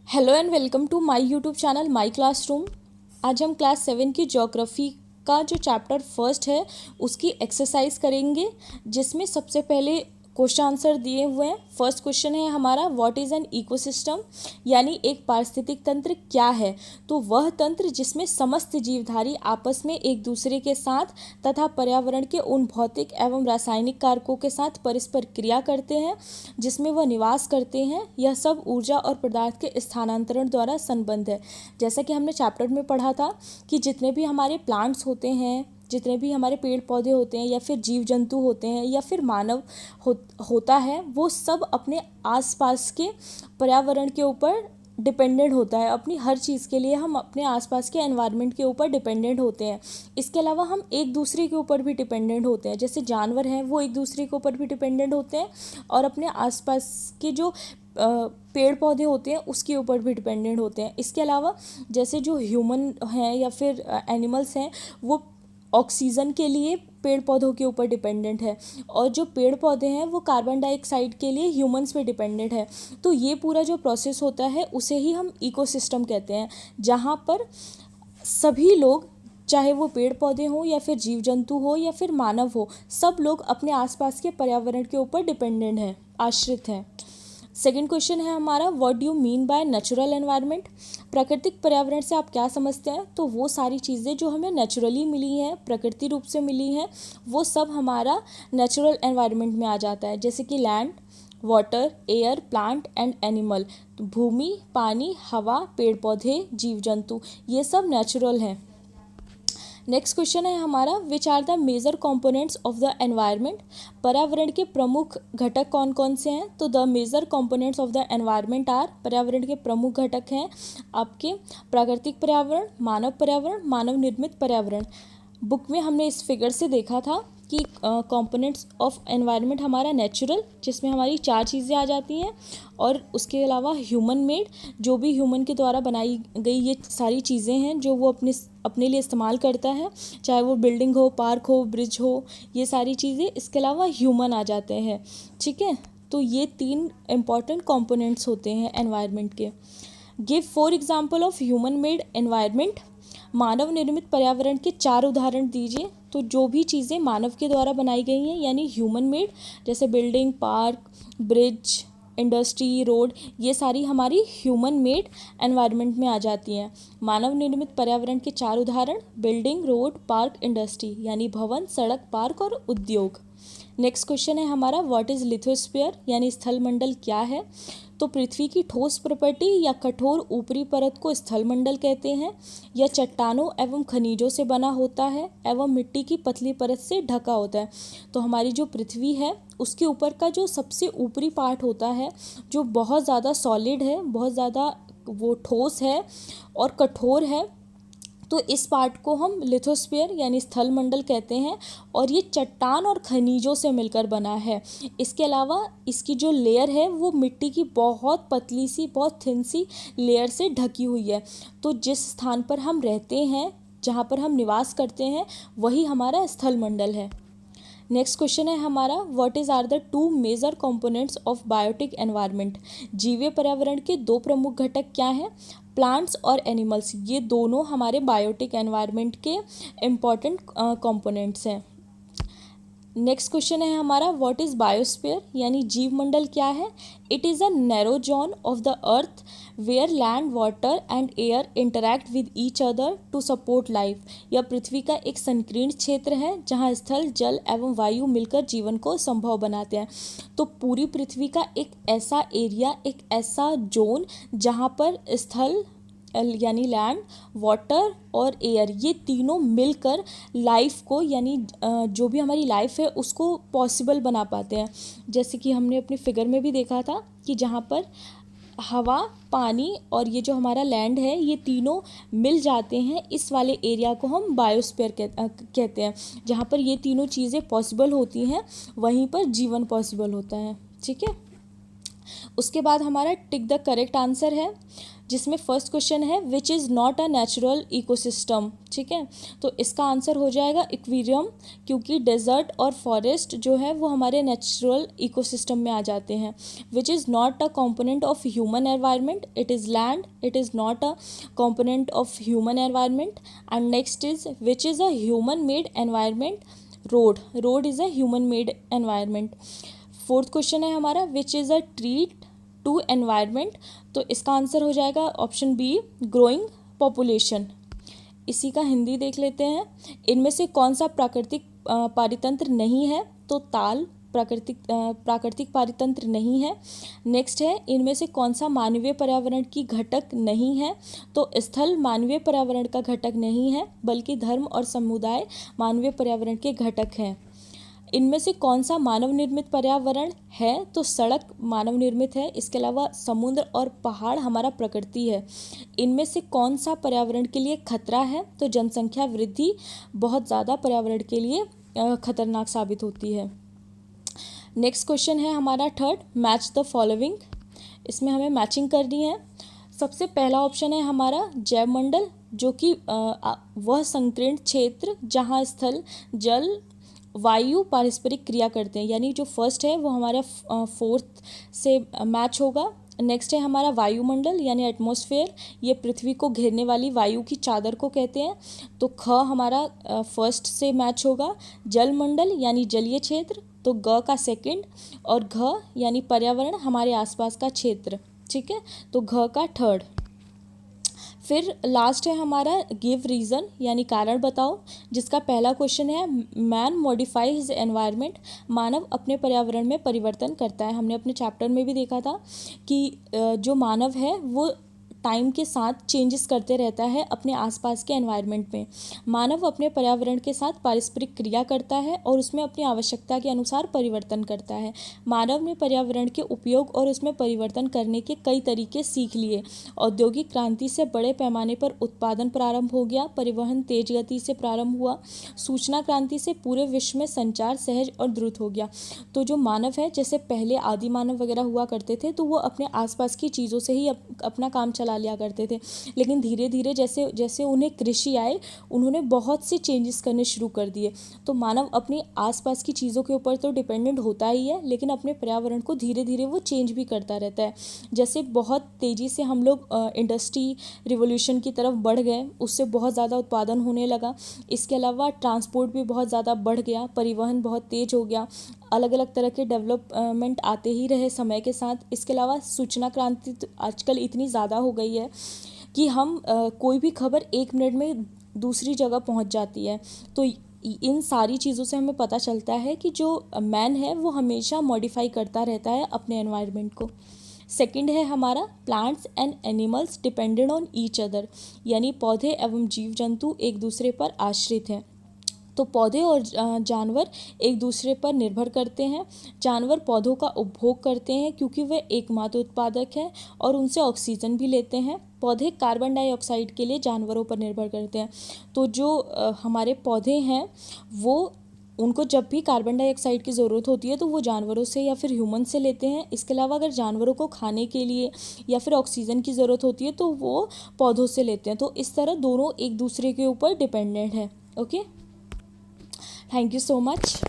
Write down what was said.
Hello and welcome to my YouTube channel my classroom. आज हम class 7 की geography का जो चैप्टर फर्स्ट है उसकी एक्सरसाइज करेंगे, जिसमें सबसे पहले क्वेश्चन आंसर दिए हुए हैं। फर्स्ट क्वेश्चन है हमारा, व्हाट इज़ एन इकोसिस्टम, यानी एक पारिस्थितिक तंत्र क्या है। तो वह तंत्र जिसमें समस्त जीवधारी आपस में एक दूसरे के साथ तथा पर्यावरण के उन भौतिक एवं रासायनिक कारकों के साथ परस्पर क्रिया करते हैं जिसमें वह निवास करते हैं। यह सब ऊर्जा और पदार्थ के स्थानांतरण द्वारा संबंध है। जैसा कि हमने चैप्टर में पढ़ा था कि जितने भी हमारे प्लांट्स होते हैं, जितने भी हमारे पेड़ पौधे होते हैं या फिर जीव जंतु होते हैं या फिर मानव होता है, वो सब अपने आसपास के पर्यावरण के ऊपर डिपेंडेंट होता है। अपनी हर चीज़ के लिए हम अपने आसपास के एनवायरनमेंट के ऊपर डिपेंडेंट होते हैं। इसके अलावा हम एक दूसरे के ऊपर भी डिपेंडेंट होते हैं। जैसे जानवर हैं वो एक दूसरे के ऊपर भी डिपेंडेंट होते हैं और अपने आसपास के जो पेड़ पौधे होते हैं उसके ऊपर भी डिपेंडेंट होते हैं। इसके अलावा जैसे जो ह्यूमन हैं या फिर एनिमल्स हैं, वो ऑक्सीजन के लिए पेड़ पौधों के ऊपर डिपेंडेंट है और जो पेड़ पौधे हैं वो कार्बन डाइऑक्साइड के लिए ह्यूमंस पे डिपेंडेंट है। तो ये पूरा जो प्रोसेस होता है उसे ही हम इकोसिस्टम कहते हैं, जहाँ पर सभी लोग, चाहे वो पेड़ पौधे हों या फिर जीव जंतु हो या फिर मानव हो, सब लोग अपने आसपास के पर्यावरण के ऊपर डिपेंडेंट हैं, आश्रित हैं। सेकेंड क्वेश्चन है हमारा, what do you mean by natural environment. प्राकृतिक पर्यावरण से आप क्या समझते हैं। तो वो सारी चीज़ें जो हमें नेचुरली मिली हैं, प्रकृति रूप से मिली हैं, वो सब हमारा नेचुरल एनवायरनमेंट में आ जाता है। जैसे कि land, water, air, plant and animal. तो भूमि, पानी, हवा, पेड़ पौधे, जीव जंतु, ये सब नेचुरल हैं। नेक्स्ट क्वेश्चन है हमारा, which are the major components of the environment. पर्यावरण के प्रमुख घटक कौन कौन से हैं। तो the major components of the environment are, पर्यावरण के प्रमुख घटक हैं आपके प्राकृतिक पर्यावरण, मानव पर्यावरण, मानव निर्मित पर्यावरण। बुक में हमने इस फिगर से देखा था कि कंपोनेंट्स ऑफ एनवायरनमेंट हमारा नेचुरल, जिसमें हमारी 4 चीज़ें आ जाती हैं, और उसके अलावा ह्यूमन मेड, जो भी ह्यूमन के द्वारा बनाई गई ये सारी चीज़ें हैं जो वो अपने लिए इस्तेमाल करता है, चाहे वो बिल्डिंग हो, पार्क हो, ब्रिज हो, ये सारी चीज़ें। इसके अलावा ह्यूमन आ जाते हैं। ठीक है, तो ये 3 इम्पॉर्टेंट कंपोनेंट्स होते हैं एनवायरनमेंट के। Give 4 example of human made environment. मानव निर्मित पर्यावरण के 4 उदाहरण दीजिए। तो जो भी चीज़ें मानव के द्वारा बनाई गई हैं यानी ह्यूमन मेड, जैसे building, park, bridge, industry, road, ये सारी हमारी ह्यूमन मेड एनवायरनमेंट में आ जाती हैं। मानव निर्मित पर्यावरण के 4 उदाहरण, बिल्डिंग, रोड, पार्क, इंडस्ट्री, यानी भवन, सड़क, पार्क और उद्योग। नेक्स्ट क्वेश्चन है हमारा, व्हाट इज़ लिथोस्फीयर, यानी स्थलमंडल क्या है। तो पृथ्वी की ठोस प्रॉपर्टी या कठोर ऊपरी परत को स्थलमंडल कहते हैं। यह चट्टानों एवं खनिजों से बना होता है एवं मिट्टी की पतली परत से ढका होता है। तो हमारी जो पृथ्वी है उसके ऊपर का जो सबसे ऊपरी पार्ट होता है, जो बहुत ज़्यादा सॉलिड है, बहुत ज़्यादा वो ठोस है और कठोर है, तो इस पार्ट को हम लिथोस्फीयर यानी स्थलमंडल कहते हैं और ये चट्टान और खनिजों से मिलकर बना है। इसके अलावा इसकी जो लेयर है वो मिट्टी की बहुत पतली सी, बहुत थिन सी लेयर से ढकी हुई है। तो जिस स्थान पर हम रहते हैं, जहाँ पर हम निवास करते हैं, वही हमारा स्थलमंडल है। नेक्स्ट क्वेश्चन है हमारा, what is are the 2 major components of biotic environment. जीवीय पर्यावरण के 2 प्रमुख घटक क्या हैं। प्लांट्स और एनिमल्स, ये दोनों हमारे बायोटिक एनवायरनमेंट के इम्पॉर्टेंट कंपोनेंट्स हैं। नेक्स्ट क्वेश्चन है हमारा, व्हाट इज़ बायोस्फीयर, यानी जीवमंडल क्या है। It is a narrow zone of the earth where land, water and air interact with each other to support life. यह पृथ्वी का एक संकीर्ण क्षेत्र है जहाँ स्थल, जल एवं वायु मिलकर जीवन को संभव बनाते हैं। तो पूरी पृथ्वी का एक ऐसा एरिया, एक ऐसा जोन जहाँ पर स्थल यानी लैंड, वाटर और एयर, ये तीनों मिलकर लाइफ को, यानी जो भी हमारी लाइफ है उसको पॉसिबल बना पाते हैं। जैसे कि हमने अपने फिगर में भी देखा था कि जहाँ पर हवा, पानी और ये जो हमारा लैंड है, ये तीनों मिल जाते हैं, इस वाले एरिया को हम बायोस्फीयर कहते हैं। जहाँ पर ये तीनों चीज़ें पॉसिबल होती हैं वहीं पर जीवन पॉसिबल होता है। ठीक है, उसके बाद हमारा टिक द करेक्ट आंसर है, जिसमें फर्स्ट क्वेश्चन है विच is not a natural ecosystem. ठीक है, तो इसका आंसर हो जाएगा एक्वेरियम, क्योंकि डेजर्ट और फॉरेस्ट जो है वो हमारे नेचुरल इकोसिस्टम में आ जाते हैं। Which is not a component of human environment, it is land, it is not a component of human environment. And next is which is a human made environment, road, road is a human made environment. Fourth question है हमारा which is a threat to environment, तो इसका answer हो जाएगा option B, growing population. इसी का हिंदी देख लेते हैं। इनमें से कौन सा प्राकृतिक पारितंत्र नहीं है, तो ताल प्राकृतिक पारितंत्र नहीं है। नेक्स्ट है इनमें से कौन सा मानवीय पर्यावरण की घटक नहीं है, तो स्थल मानवीय पर्यावरण का घटक नहीं है, बल्कि धर्म और समुदाय मानवीय पर्यावरण के घटक हैं। इनमें से कौन सा मानव निर्मित पर्यावरण है, तो सड़क मानव निर्मित है। इसके अलावा समुद्र और पहाड़ हमारा प्रकृति है। इनमें से कौन सा पर्यावरण के लिए खतरा है, तो जनसंख्या वृद्धि बहुत ज़्यादा पर्यावरण के लिए खतरनाक साबित होती है। नेक्स्ट क्वेश्चन है हमारा थर्ड, मैच द फॉलोइंग। इसमें हमें मैचिंग करनी है। सबसे पहला ऑप्शन है हमारा जैवमंडल, जो कि वह संकीर्ण क्षेत्र जहाँ स्थल, जल, वायु पारस्परिक क्रिया करते हैं, यानी जो फर्स्ट है वो हमारा फोर्थ से मैच होगा। नेक्स्ट है हमारा वायुमंडल यानी एटमॉस्फेयर, ये पृथ्वी को घेरने वाली वायु की चादर को कहते हैं, तो ख हमारा फर्स्ट से मैच होगा। जलमंडल यानी जलीय क्षेत्र, तो ग का सेकंड, और घ यानी पर्यावरण हमारे आसपास का क्षेत्र। ठीक है, तो घ का थर्ड। फिर लास्ट है हमारा गिव रीज़न यानी कारण बताओ, जिसका पहला क्वेश्चन है मैन मॉडिफाई हिज एनवायरनमेंट, मानव अपने पर्यावरण में परिवर्तन करता है। हमने अपने चैप्टर में भी देखा था कि जो मानव है वो टाइम के साथ चेंजेस करते रहता है अपने आसपास के एनवायरनमेंट में। मानव अपने पर्यावरण के साथ पारस्परिक क्रिया करता है और उसमें अपनी आवश्यकता के अनुसार परिवर्तन करता है। मानव ने पर्यावरण के उपयोग और उसमें परिवर्तन करने के कई तरीके सीख लिए। औद्योगिक क्रांति से बड़े पैमाने पर उत्पादन प्रारंभ हो गया, परिवहन तेज गति से प्रारंभ हुआ, सूचना क्रांति से पूरे विश्व में संचार सहज और द्रुत हो गया। तो जो मानव है, जैसे पहले आदि मानव वगैरह हुआ करते थे, तो वो अपने आसपास की चीज़ों से ही अपना काम चला लिया करते थे, लेकिन धीरे धीरे जैसे जैसे उन्हें कृषि आए, उन्होंने बहुत से चेंजेस करने शुरू कर दिए। तो मानव अपने आसपास की चीज़ों के ऊपर तो डिपेंडेंट होता ही है, लेकिन अपने पर्यावरण को धीरे धीरे वो चेंज भी करता रहता है। जैसे बहुत तेज़ी से हम लोग इंडस्ट्री रिवोल्यूशन की तरफ बढ़ गए, उससे बहुत ज़्यादा उत्पादन होने लगा। इसके अलावा ट्रांसपोर्ट भी बहुत ज़्यादा बढ़ गया, परिवहन बहुत तेज हो गया, अलग अलग तरह के डेवलपमेंट आते ही रहे समय के साथ। इसके अलावा सूचना क्रांति आजकल इतनी ज़्यादा हो गई है कि हम कोई भी खबर 1 मिनट में दूसरी जगह पहुंच जाती है। तो इन सारी चीज़ों से हमें पता चलता है कि जो मैन है वो हमेशा मॉडिफाई करता रहता है अपने एनवायरनमेंट को। सेकंड है हमारा plants and animals depended on each other, यानी पौधे एवं जीव जंतु एक दूसरे पर आश्रित हैं। तो पौधे और जानवर एक दूसरे पर निर्भर करते हैं। जानवर पौधों का उपभोग करते हैं क्योंकि वे एकमात्र उत्पादक हैं और उनसे ऑक्सीजन भी लेते हैं। पौधे कार्बन डाइऑक्साइड के लिए जानवरों पर निर्भर करते हैं। तो जो हमारे पौधे हैं वो उनको जब भी कार्बन डाइऑक्साइड की ज़रूरत होती है तो वो जानवरों से या फिर ह्यूमन से लेते हैं। इसके अलावा अगर जानवरों को खाने के लिए या फिर ऑक्सीजन की ज़रूरत होती है तो वो पौधों से लेते हैं। तो इस तरह दोनों एक दूसरे के ऊपर डिपेंडेंट है। Okay, thank you so much.